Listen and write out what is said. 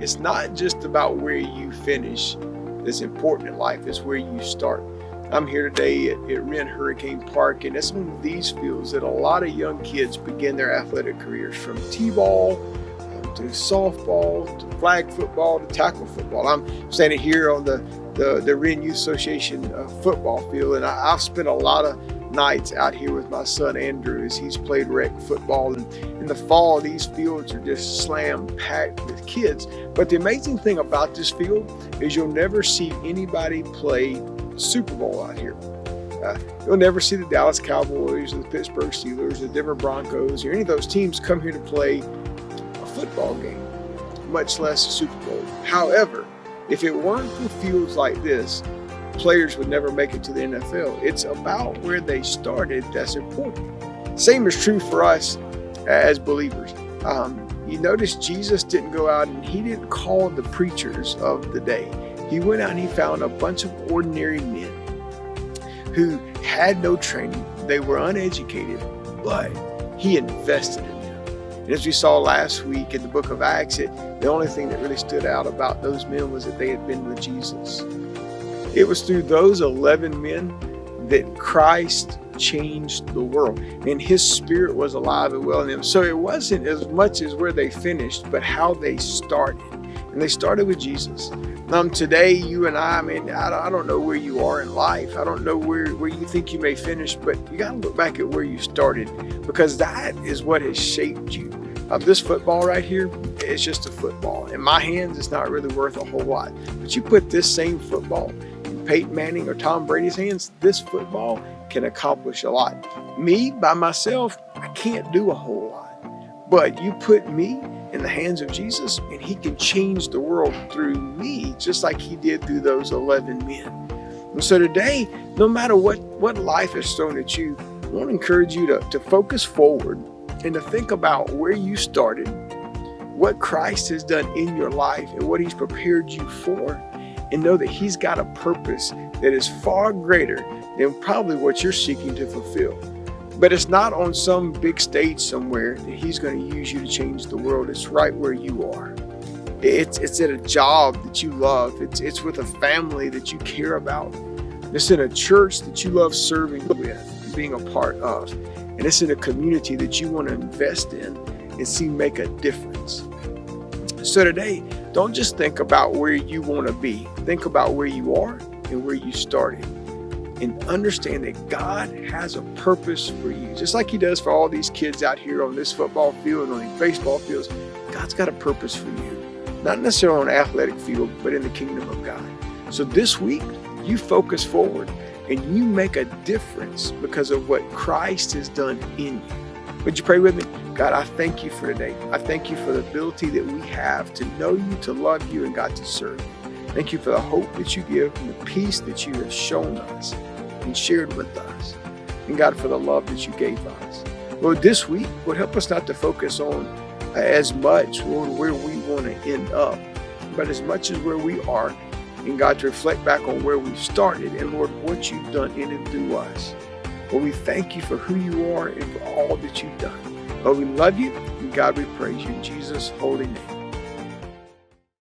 it's not just about where you finish that's important in life, it's where you start. I'm here today at Wren Hurricane Park, and it's one of these fields that a lot of young kids begin their athletic careers, from t-ball to softball to flag football to tackle football. I'm standing here on the Wren Youth Association football field, and I've spent a lot of nights out here with my son Andrew as he's played rec football. And in the fall, these fields are just slam packed with kids. But the amazing thing about this field is you'll never see anybody play Super Bowl out here. You'll never see the Dallas Cowboys or the Pittsburgh Steelers or the Denver Broncos or any of those teams come here to play a football game, much less a Super Bowl. However, if it weren't for fields like this, players would never make it to the NFL. It's about where they started that's important. Same is true for us as believers. You notice Jesus didn't go out and he didn't call the preachers of the day. He went out and he found a bunch of ordinary men who had no training. They were uneducated, but he invested in them. And as we saw last week in the book of Acts, the only thing that really stood out about those men was that they had been with Jesus. It was through those 11 men that Christ changed the world, and his spirit was alive and well in them. So it wasn't as much as where they finished, but how they started. And they started with Jesus. Today, you and I don't know where you are in life. I don't know where you think you may finish, but you got to look back at where you started, because that is what has shaped you. This football right here, it's just a football. In my hands, it's not really worth a whole lot. But you put this same football in Peyton Manning or Tom Brady's hands, this football can accomplish a lot. Me, by myself, I can't do a whole lot. But you put me in the hands of Jesus, and he can change the world through me, just like he did through those 11 men. And so today, no matter what life has thrown at you, I want to encourage you to focus forward and to think about where you started, what Christ has done in your life, and what he's prepared you for, and know that he's got a purpose that is far greater than probably what you're seeking to fulfill. But it's not on some big stage somewhere that he's going to use you to change the world. It's right where you are. It's at a job that you love. It's with a family that you care about. It's in a church that you love serving with, being a part of. And it's in a community that you want to invest in and see make a difference. So today, don't just think about where you want to be. Think about where you are and where you started. And understand that God has a purpose for you. Just like he does for all these kids out here on this football field and on these baseball fields, God's got a purpose for you. Not necessarily on an athletic field, but in the kingdom of God. So this week, you focus forward and you make a difference because of what Christ has done in you. Would you pray with me? God, I thank you for today. I thank you for the ability that we have to know you, to love you, and God, to serve you. Thank you for the hope that you give and the peace that you have shown us and shared with us. And God, for the love that you gave us. Lord, this week, Lord, help us not to focus on as much, Lord, where we want to end up, but as much as where we are. And God, to reflect back on where we started and, Lord, what you've done in and through us. Lord, we thank you for who you are and for all that you've done. Lord, we love you, and God, we praise you in Jesus' holy name.